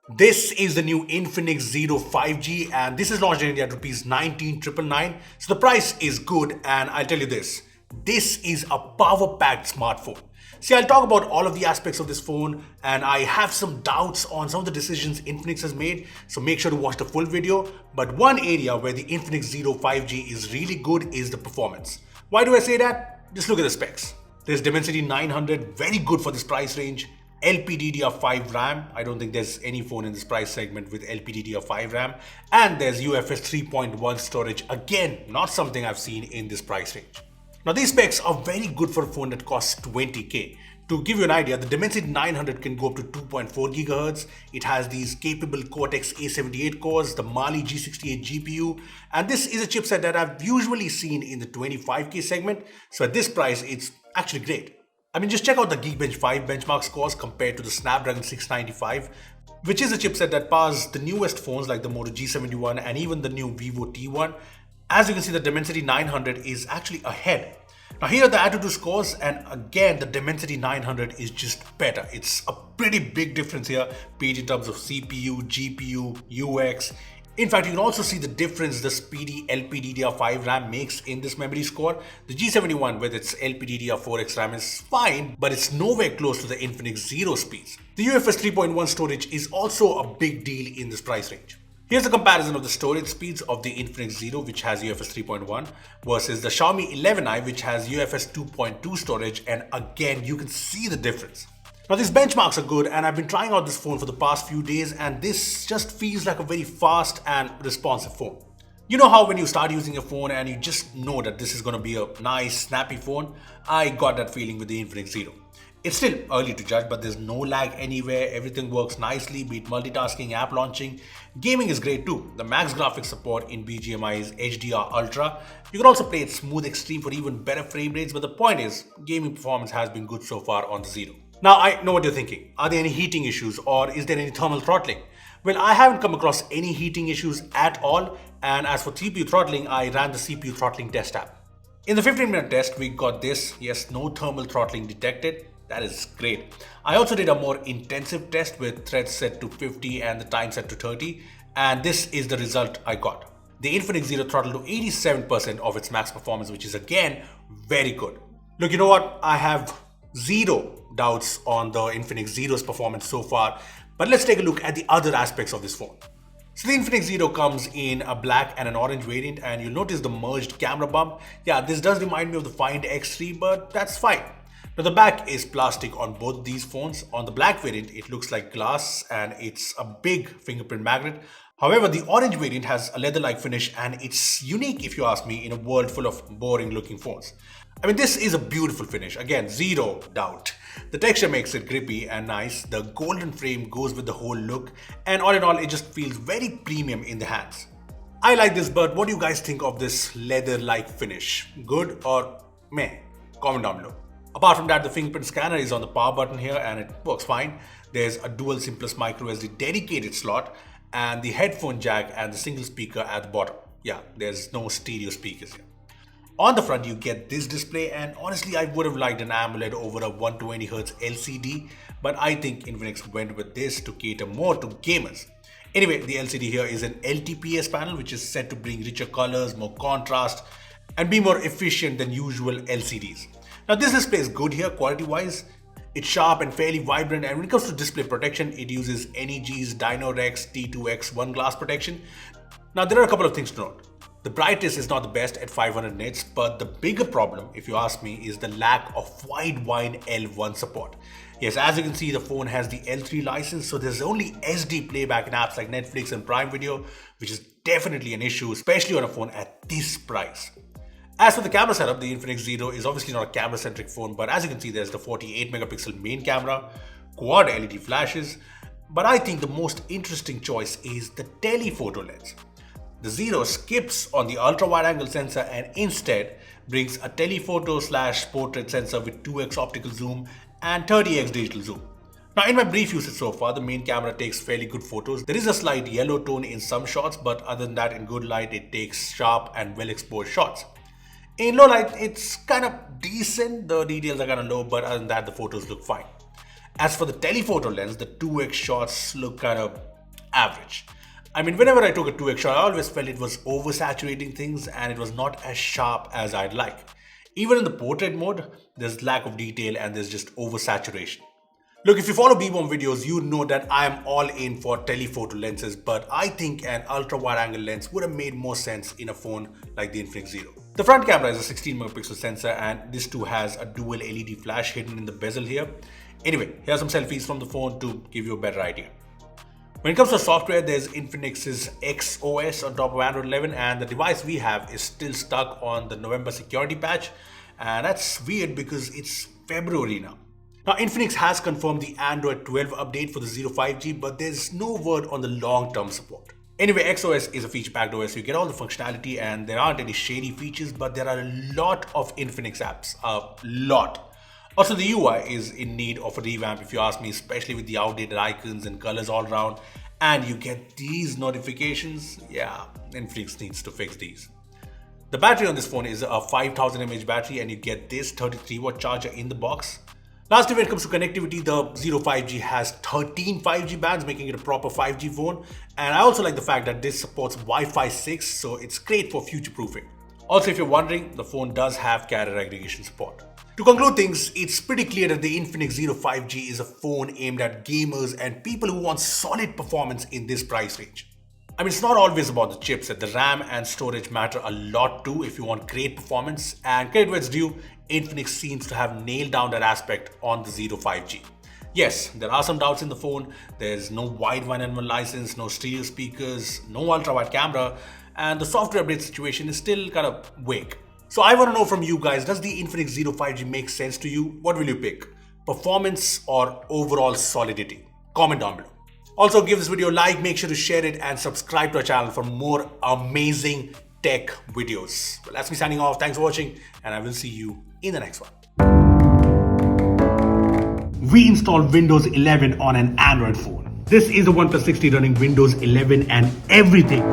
This is the new Infinix Zero 5G and this is launched in India at rupees 19,999. So the price is good and I'll tell you this is a power-packed smartphone. See, I'll talk about all of the aspects of this phone and I have some doubts on some of the decisions Infinix has made. So make sure to watch the full video. But one area where the Infinix Zero 5G is really good is the performance. Why do I say that? Just look at the specs. There's Dimensity 900, very good for this price range. LPDDR5 RAM. I don't think there's any phone in this price segment with LPDDR5 RAM. And there's UFS 3.1 storage. Again, not something I've seen in this price range. Now these specs are very good for a phone that costs 20k. To give you an idea, the Dimensity 900 can go up to 2.4 GHz. It has these capable Cortex A78 cores, the Mali G68 GPU, and this is a chipset that I've usually seen in the 25k segment. So at this price, it's actually great. I mean, just check out the Geekbench 5 benchmark scores compared to the Snapdragon 695, which is a chipset that powers the newest phones like the Moto G71 and even the new Vivo T1. As you can see, the Dimensity 900 is actually ahead. Now here are the AnTuTu scores, and again the Dimensity 900 is just better. It's a pretty big difference here, be it in terms of CPU, GPU, UX. In fact, you can also see the difference the speedy LPDDR5 RAM makes in this memory score. The G71 with its LPDDR4X RAM is fine, but it's nowhere close to the Infinix Zero speeds. The UFS 3.1 storage is also a big deal in this price range. Here's a comparison of the storage speeds of the Infinix Zero, which has UFS 3.1, versus the Xiaomi 11i, which has UFS 2.2 storage, and again, you can see the difference. Now these benchmarks are good and I've been trying out this phone for the past few days and this just feels like a very fast and responsive phone. You know how when you start using a phone and you just know that this is going to be a nice, snappy phone? I got that feeling with the Infinix Zero. It's still early to judge, but there's no lag anywhere. Everything works nicely, be it multitasking, app launching. Gaming is great too. The max graphics support in BGMI is HDR Ultra. You can also play it smooth extreme for even better frame rates, but the point is, gaming performance has been good so far on the Zero. Now I know what you're thinking. Are there any heating issues or is there any thermal throttling? Well, I haven't come across any heating issues at all. And as for CPU throttling, I ran the CPU throttling test app. In the 15-minute test, we got this. Yes, no thermal throttling detected. That is great. I also did a more intensive test with threads set to 50 and the time set to 30. And this is the result I got. The Infinix Zero throttled to 87% of its max performance, which is again very good. Look, you know what? I have zero doubts on the Infinix Zero's performance so far, but let's take a look at the other aspects of this phone. So the Infinix Zero comes in a black and an orange variant, and you'll notice the merged camera bump. Yeah, this does remind me of the Find X3, but that's fine. Now the back is plastic on both these phones. On the black variant, it looks like glass and it's a big fingerprint magnet. However, the orange variant has a leather-like finish and it's unique if you ask me in a world full of boring looking phones. I mean, this is a beautiful finish. Again, zero doubt. The texture makes it grippy and nice. The golden frame goes with the whole look. And all in all, it just feels very premium in the hands. I like this, but what do you guys think of this leather-like finish? Good or meh? Comment down below. Apart from that, the fingerprint scanner is on the power button here and it works fine. There's a dual SIM plus micro SD dedicated slot and the headphone jack and the single speaker at the bottom. Yeah, there's no stereo speakers here. On the front, you get this display, and honestly, I would have liked an AMOLED over a 120Hz LCD, but I think Infinix went with this to cater more to gamers. Anyway, the LCD here is an LTPS panel, which is set to bring richer colors, more contrast, and be more efficient than usual LCDs. Now, this display is good here, quality-wise. It's sharp and fairly vibrant, and when it comes to display protection, it uses NEG's Dino-Rex T2X1 glass protection. Now, there are a couple of things to note. The brightness is not the best at 500 nits, but the bigger problem, if you ask me, is the lack of wide L1 support. Yes, as you can see, the phone has the L3 license, so there's only SD playback in apps like Netflix and Prime Video, which is definitely an issue, especially on a phone at this price. As for the camera setup, the Infinix Zero is obviously not a camera-centric phone, but as you can see, there's the 48 megapixel main camera, quad LED flashes, but I think the most interesting choice is the telephoto lens. The Zero skips on the ultra-wide-angle sensor and instead brings a telephoto/portrait sensor with 2x optical zoom and 30x digital zoom. Now, in my brief usage so far, the main camera takes fairly good photos. There is a slight yellow tone in some shots, but other than that, in good light, it takes sharp and well-exposed shots. In low light, it's kind of decent. The details are kind of low, but other than that, the photos look fine. As for the telephoto lens, the 2x shots look kind of average. I mean, whenever I took a 2x shot, I always felt it was oversaturating things and it was not as sharp as I'd like. Even in the portrait mode, there's lack of detail and there's just oversaturation. Look, if you follow B-Bomb videos, you know that I'm all in for telephoto lenses, but I think an ultra-wide-angle lens would have made more sense in a phone like the Infinix Zero. The front camera is a 16-megapixel sensor and this too has a dual LED flash hidden in the bezel here. Anyway, here are some selfies from the phone to give you a better idea. When it comes to software, there's Infinix's XOS on top of Android 11 and the device we have is still stuck on the November security patch, and that's weird because it's February now. Now, Infinix has confirmed the Android 12 update for the Zero 5G, but there's no word on the long-term support. Anyway, XOS is a feature-packed OS, so you get all the functionality and there aren't any shady features, but there are a lot of Infinix apps, a lot. Also, the UI is in need of a revamp if you ask me, especially with the outdated icons and colors all around, and you get these notifications. Yeah, Infinix needs to fix these. The battery on this phone is a 5000 mAh battery and you get this 33-watt charger in the box. Lastly, when it comes to connectivity, the Zero 5G has 13 5G bands, making it a proper 5G phone. And I also like the fact that this supports Wi-Fi 6, so it's great for future-proofing. Also, if you're wondering, the phone does have carrier aggregation support. To conclude things, it's pretty clear that the Infinix Zero 5G is a phone aimed at gamers and people who want solid performance in this price range. I mean, it's not always about the chipset. The RAM and storage matter a lot too if you want great performance, and credit where it's due, Infinix seems to have nailed down that aspect on the Zero 5G. Yes, there are some doubts in the phone. There's no wide 1N1 license, no stereo speakers, no ultra-wide camera, and the software update situation is still kind of vague. So I want to know from you guys, does the Infinix Zero 5G make sense to you? What will you pick? Performance or overall solidity? Comment down below. Also, give this video a like, make sure to share it and subscribe to our channel for more amazing tech videos. Well, that's me signing off. Thanks for watching and I will see you in the next one. We installed Windows 11 on an Android phone. This is the OnePlus 6T running Windows 11 and everything.